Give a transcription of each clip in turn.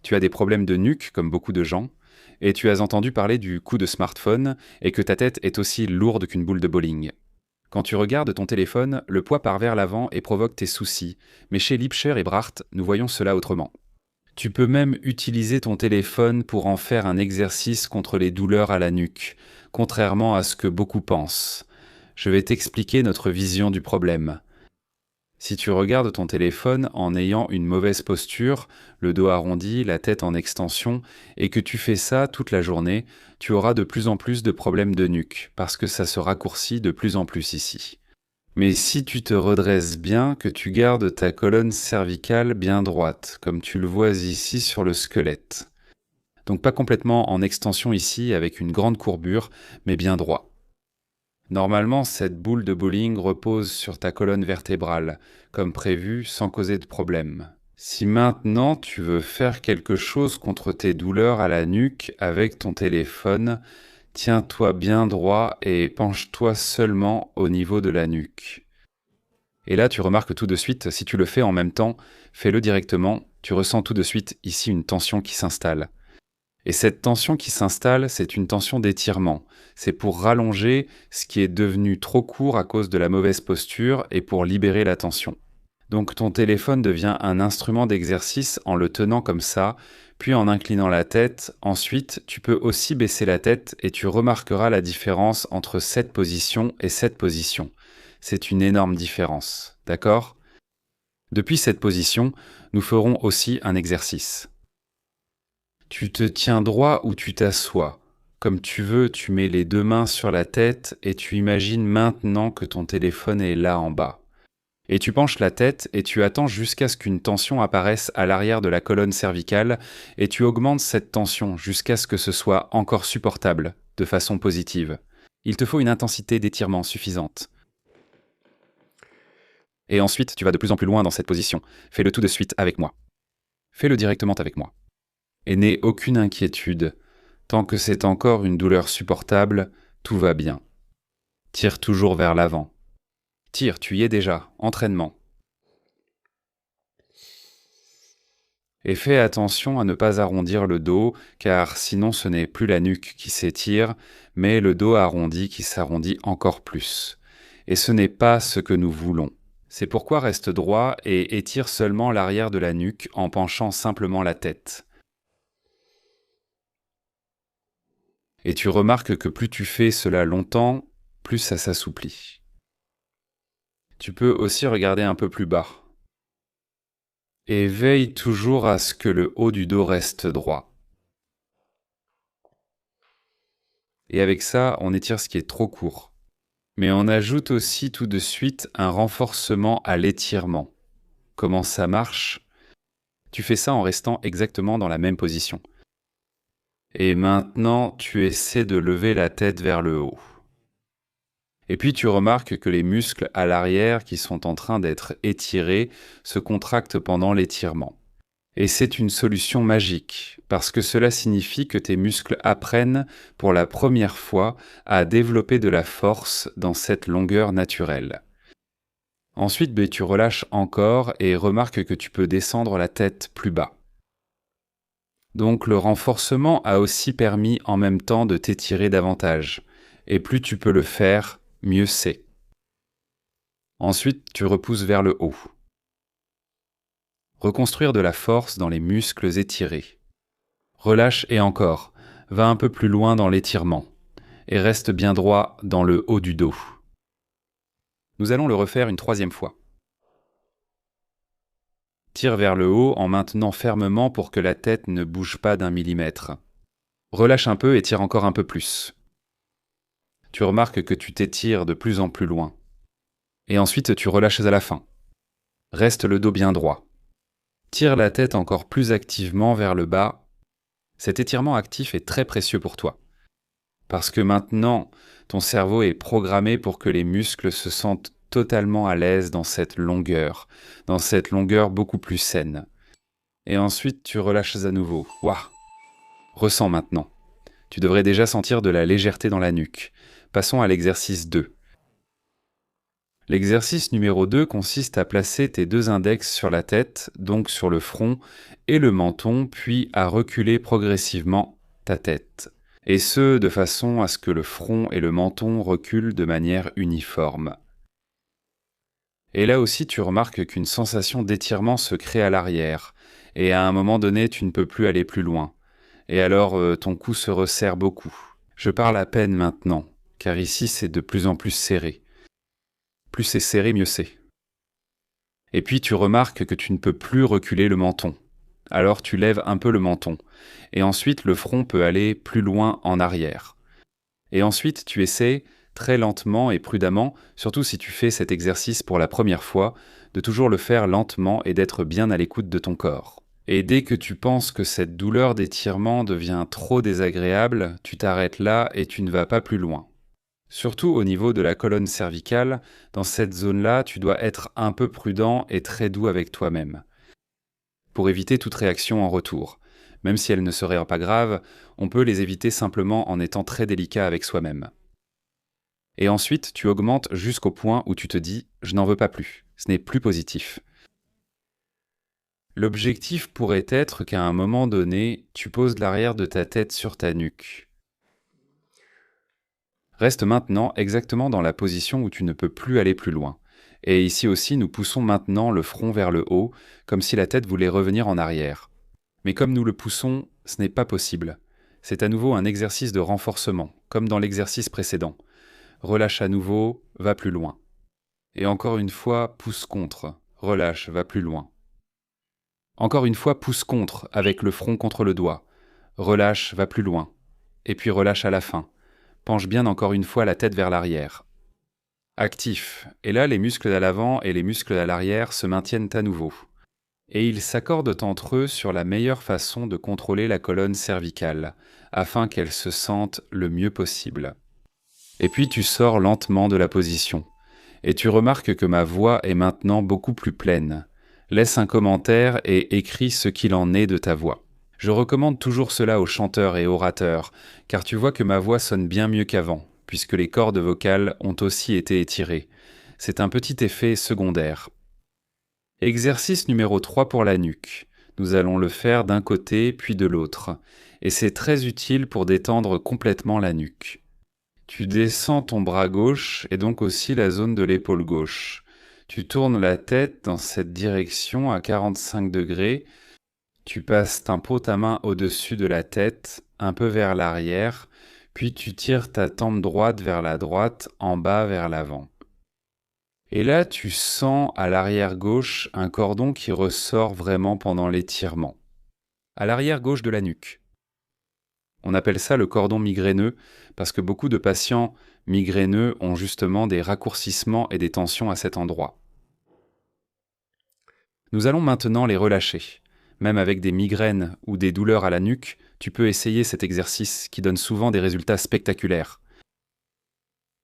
Tu as des problèmes de nuque, comme beaucoup de gens, et tu as entendu parler du coup de smartphone et que ta tête est aussi lourde qu'une boule de bowling. Quand tu regardes ton téléphone, le poids part vers l'avant et provoque tes soucis, mais chez Lipscher et Bracht, nous voyons cela autrement. Tu peux même utiliser ton téléphone pour en faire un exercice contre les douleurs à la nuque, contrairement à ce que beaucoup pensent. Je vais t'expliquer notre vision du problème. Si tu regardes ton téléphone en ayant une mauvaise posture, le dos arrondi, la tête en extension, et que tu fais ça toute la journée, tu auras de plus en plus de problèmes de nuque, parce que ça se raccourcit de plus en plus ici. Mais si tu te redresses bien, que tu gardes ta colonne cervicale bien droite, comme tu le vois ici sur le squelette. Donc pas complètement en extension ici avec une grande courbure, mais bien droit. Normalement, cette boule de bowling repose sur ta colonne vertébrale, comme prévu, sans causer de problème. Si maintenant tu veux faire quelque chose contre tes douleurs à la nuque avec ton téléphone, tiens-toi bien droit et penche-toi seulement au niveau de la nuque. Et là, tu remarques tout de suite, si tu le fais en même temps, fais-le directement, tu ressens tout de suite ici une tension qui s'installe. Et cette tension qui s'installe, c'est une tension d'étirement. C'est pour rallonger ce qui est devenu trop court à cause de la mauvaise posture et pour libérer la tension. Donc ton téléphone devient un instrument d'exercice en le tenant comme ça, puis en inclinant la tête. Ensuite, tu peux aussi baisser la tête et tu remarqueras la différence entre cette position et cette position. C'est une énorme différence, d'accord ? Depuis cette position, nous ferons aussi un exercice. Tu te tiens droit ou tu t'assois. Comme tu veux, tu mets les deux mains sur la tête et tu imagines maintenant que ton téléphone est là en bas. Et tu penches la tête et tu attends jusqu'à ce qu'une tension apparaisse à l'arrière de la colonne cervicale et tu augmentes cette tension jusqu'à ce que ce soit encore supportable, de façon positive. Il te faut une intensité d'étirement suffisante. Et ensuite, tu vas de plus en plus loin dans cette position. Fais-le tout de suite avec moi. Fais-le directement avec moi. Et n'aie aucune inquiétude. Tant que c'est encore une douleur supportable, tout va bien. Tire toujours vers l'avant. Tire, tu y es déjà. Entraînement. Et fais attention à ne pas arrondir le dos, car sinon ce n'est plus la nuque qui s'étire, mais le dos arrondi qui s'arrondit encore plus. Et ce n'est pas ce que nous voulons. C'est pourquoi reste droit et étire seulement l'arrière de la nuque en penchant simplement la tête. Et tu remarques que plus tu fais cela longtemps, plus ça s'assouplit. Tu peux aussi regarder un peu plus bas. Et veille toujours à ce que le haut du dos reste droit. Et avec ça, on étire ce qui est trop court. Mais on ajoute aussi tout de suite un renforcement à l'étirement. Comment ça marche ? Tu fais ça en restant exactement dans la même position. Et maintenant, tu essaies de lever la tête vers le haut. Et puis tu remarques que les muscles à l'arrière qui sont en train d'être étirés se contractent pendant l'étirement. Et c'est une solution magique, parce que cela signifie que tes muscles apprennent pour la première fois à développer de la force dans cette longueur naturelle. Ensuite, tu relâches encore et remarques que tu peux descendre la tête plus bas. Donc le renforcement a aussi permis en même temps de t'étirer davantage. Et plus tu peux le faire, mieux c'est. Ensuite, tu repousses vers le haut. Reconstruire de la force dans les muscles étirés. Relâche et encore, va un peu plus loin dans l'étirement. Et reste bien droit dans le haut du dos. Nous allons le refaire une troisième fois. Tire vers le haut en maintenant fermement pour que la tête ne bouge pas d'1 millimètre. Relâche un peu et tire encore un peu plus. Tu remarques que tu t'étires de plus en plus loin. Et ensuite tu relâches à la fin. Reste le dos bien droit. Tire la tête encore plus activement vers le bas. Cet étirement actif est très précieux pour toi. Parce que maintenant, ton cerveau est programmé pour que les muscles se sentent totalement à l'aise dans cette longueur beaucoup plus saine. Et ensuite, tu relâches à nouveau. Waouh! Ressens maintenant. Tu devrais déjà sentir de la légèreté dans la nuque. Passons à l'exercice 2. L'exercice numéro 2 consiste à placer tes 2 index sur la tête, donc sur le front et le menton, puis à reculer progressivement ta tête. Et ce, de façon à ce que le front et le menton reculent de manière uniforme. Et là aussi, tu remarques qu'une sensation d'étirement se crée à l'arrière, et à un moment donné, tu ne peux plus aller plus loin. Et alors, ton cou se resserre beaucoup. Je parle à peine maintenant, car ici, c'est de plus en plus serré. Plus c'est serré, mieux c'est. Et puis, tu remarques que tu ne peux plus reculer le menton. Alors, tu lèves un peu le menton, et ensuite, le front peut aller plus loin en arrière. Et ensuite, tu essaies, très lentement et prudemment, surtout si tu fais cet exercice pour la première fois, de toujours le faire lentement et d'être bien à l'écoute de ton corps. Et dès que tu penses que cette douleur d'étirement devient trop désagréable, tu t'arrêtes là et tu ne vas pas plus loin. Surtout au niveau de la colonne cervicale, dans cette zone-là, tu dois être un peu prudent et très doux avec toi-même, pour éviter toute réaction en retour. Même si elles ne seraient pas graves, on peut les éviter simplement en étant très délicat avec soi-même. Et ensuite, tu augmentes jusqu'au point où tu te dis « je n'en veux pas plus », ce n'est plus positif. L'objectif pourrait être qu'à un moment donné, tu poses l'arrière de ta tête sur ta nuque. Reste maintenant exactement dans la position où tu ne peux plus aller plus loin. Et ici aussi, nous poussons maintenant le front vers le haut, comme si la tête voulait revenir en arrière. Mais comme nous le poussons, ce n'est pas possible. C'est à nouveau un exercice de renforcement, comme dans l'exercice précédent. Relâche à nouveau, va plus loin. Et encore une fois, pousse contre, relâche, va plus loin. Encore une fois, pousse contre, avec le front contre le doigt. Relâche, va plus loin. Et puis relâche à la fin. Penche bien encore une fois la tête vers l'arrière. Actif. Et là, les muscles à l'avant et les muscles à l'arrière se maintiennent à nouveau. Et ils s'accordent entre eux sur la meilleure façon de contrôler la colonne cervicale, afin qu'elle se sente le mieux possible. Et puis tu sors lentement de la position. Et tu remarques que ma voix est maintenant beaucoup plus pleine. Laisse un commentaire et écris ce qu'il en est de ta voix. Je recommande toujours cela aux chanteurs et orateurs, car tu vois que ma voix sonne bien mieux qu'avant, puisque les cordes vocales ont aussi été étirées. C'est un petit effet secondaire. Exercice numéro 3 pour la nuque. Nous allons le faire d'un côté puis de l'autre, et c'est très utile pour détendre complètement la nuque. Tu descends ton bras gauche et donc aussi la zone de l'épaule gauche. Tu tournes la tête dans cette direction à 45 degrés. Tu passes d'un pot ta main au-dessus de la tête, un peu vers l'arrière, puis tu tires ta tempe droite vers la droite, en bas vers l'avant. Et là, tu sens à l'arrière gauche un cordon qui ressort vraiment pendant l'étirement. À l'arrière gauche de la nuque. On appelle ça le cordon migraineux parce que beaucoup de patients migraineux ont justement des raccourcissements et des tensions à cet endroit. Nous allons maintenant les relâcher. Même avec des migraines ou des douleurs à la nuque, tu peux essayer cet exercice qui donne souvent des résultats spectaculaires.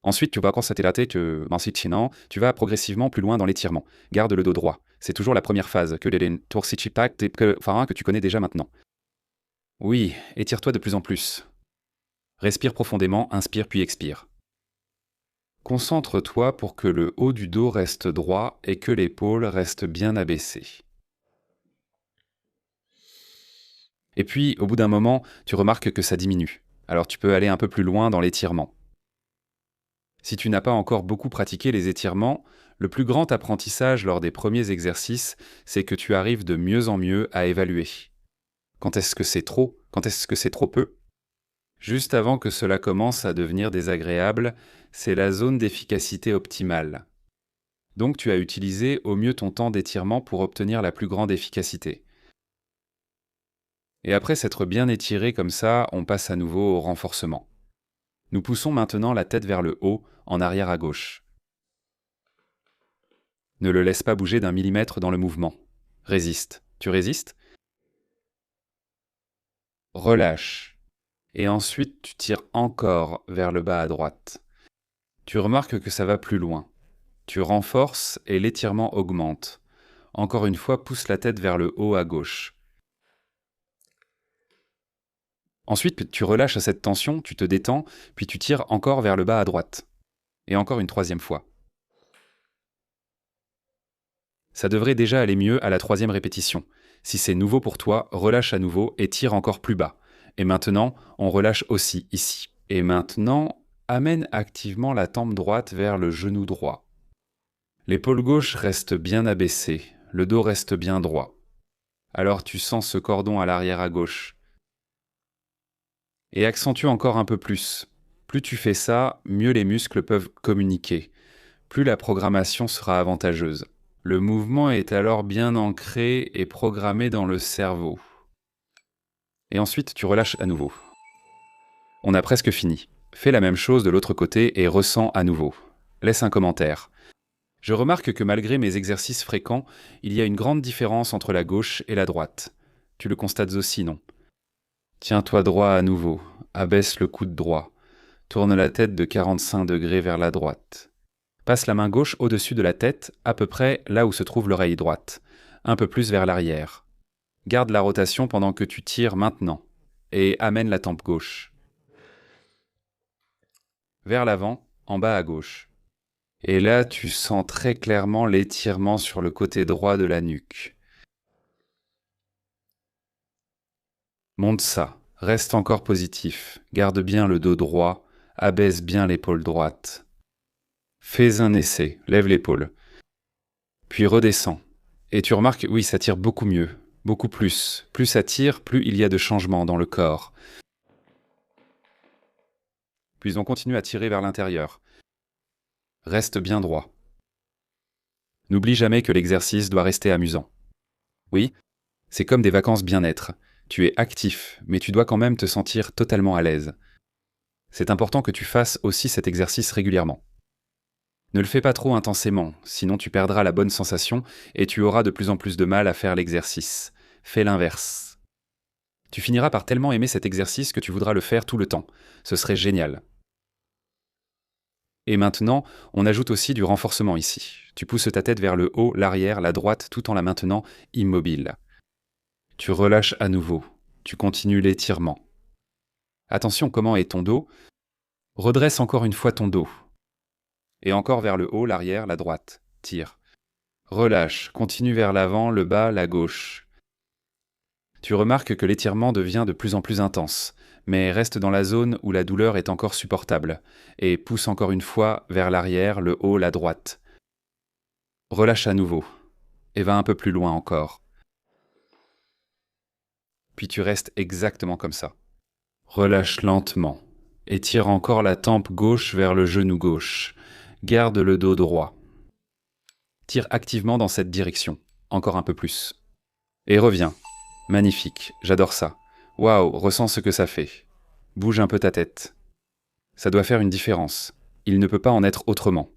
Ensuite, tu vas constater la tête, tu vas progressivement plus loin dans l'étirement. Garde le dos droit. C'est toujours la première phase que tu connais déjà maintenant. Oui, étire-toi de plus en plus. Respire profondément, inspire puis expire. Concentre-toi pour que le haut du dos reste droit et que l'épaule reste bien abaissée. Et puis, au bout d'un moment, tu remarques que ça diminue. Alors tu peux aller un peu plus loin dans l'étirement. Si tu n'as pas encore beaucoup pratiqué les étirements, le plus grand apprentissage lors des premiers exercices, c'est que tu arrives de mieux en mieux à évaluer. Quand est-ce que c'est trop? Quand est-ce que c'est trop peu? Juste avant que cela commence à devenir désagréable, c'est la zone d'efficacité optimale. Donc tu as utilisé au mieux ton temps d'étirement pour obtenir la plus grande efficacité. Et après s'être bien étiré comme ça, on passe à nouveau au renforcement. Nous poussons maintenant la tête vers le haut, en arrière à gauche. Ne le laisse pas bouger d'un millimètre dans le mouvement. Résiste. Tu résistes? Relâche. Et ensuite, tu tires encore vers le bas à droite. Tu remarques que ça va plus loin. Tu renforces et l'étirement augmente. Encore une fois, pousse la tête vers le haut à gauche. Ensuite, tu relâches cette tension, tu te détends, puis tu tires encore vers le bas à droite. Et encore une troisième fois. Ça devrait déjà aller mieux à la 3e répétition. Si c'est nouveau pour toi, relâche à nouveau et tire encore plus bas. Et maintenant, on relâche aussi ici. Et maintenant, amène activement la tempe droite vers le genou droit. L'épaule gauche reste bien abaissée, le dos reste bien droit. Alors tu sens ce cordon à l'arrière à gauche. Et accentue encore un peu plus. Plus tu fais ça, mieux les muscles peuvent communiquer. Plus la programmation sera avantageuse. Le mouvement est alors bien ancré et programmé dans le cerveau. Et ensuite, tu relâches à nouveau. On a presque fini. Fais la même chose de l'autre côté et ressens à nouveau. Laisse un commentaire. Je remarque que malgré mes exercices fréquents, il y a une grande différence entre la gauche et la droite. Tu le constates aussi, non? Tiens-toi droit à nouveau. Abaisse le coude droit. Tourne la tête de 45 degrés vers la droite. Passe la main gauche au-dessus de la tête, à peu près là où se trouve l'oreille droite. Un peu plus vers l'arrière. Garde la rotation pendant que tu tires maintenant. Et amène la tempe gauche. Vers l'avant, en bas à gauche. Et là, tu sens très clairement l'étirement sur le côté droit de la nuque. Monte ça. Reste encore positif. Garde bien le dos droit. Abaisse bien l'épaule droite. Fais un essai. Lève l'épaule. Puis redescends. Et tu remarques, oui, ça tire beaucoup mieux. Beaucoup plus. Plus ça tire, plus il y a de changements dans le corps. Puis on continue à tirer vers l'intérieur. Reste bien droit. N'oublie jamais que l'exercice doit rester amusant. Oui, c'est comme des vacances bien-être. Tu es actif, mais tu dois quand même te sentir totalement à l'aise. C'est important que tu fasses aussi cet exercice régulièrement. Ne le fais pas trop intensément, sinon tu perdras la bonne sensation et tu auras de plus en plus de mal à faire l'exercice. Fais l'inverse. Tu finiras par tellement aimer cet exercice que tu voudras le faire tout le temps. Ce serait génial. Et maintenant, on ajoute aussi du renforcement ici. Tu pousses ta tête vers le haut, l'arrière, la droite, tout en la maintenant immobile. Tu relâches à nouveau. Tu continues l'étirement. Attention, comment est ton dos? Redresse encore une fois ton dos. Et encore vers le haut, l'arrière, la droite. Tire. Relâche. Continue vers l'avant, le bas, la gauche. Tu remarques que l'étirement devient de plus en plus intense, mais reste dans la zone où la douleur est encore supportable, et pousse encore une fois vers l'arrière, le haut, la droite. Relâche à nouveau, et va un peu plus loin encore. Puis tu restes exactement comme ça. Relâche lentement, et tire encore la tempe gauche vers le genou gauche. Garde le dos droit. Tire activement dans cette direction, encore un peu plus. Et reviens. Magnifique, j'adore ça. Waouh, ressens ce que ça fait. Bouge un peu ta tête. Ça doit faire une différence. Il ne peut pas en être autrement.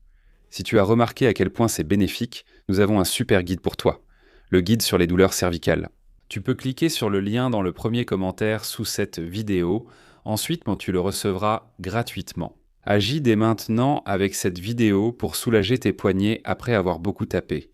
Si tu as remarqué à quel point c'est bénéfique, nous avons un super guide pour toi. Le guide sur les douleurs cervicales. Tu peux cliquer sur le lien dans le premier commentaire sous cette vidéo. Ensuite, tu le recevras gratuitement. Agis dès maintenant avec cette vidéo pour soulager tes poignets après avoir beaucoup tapé.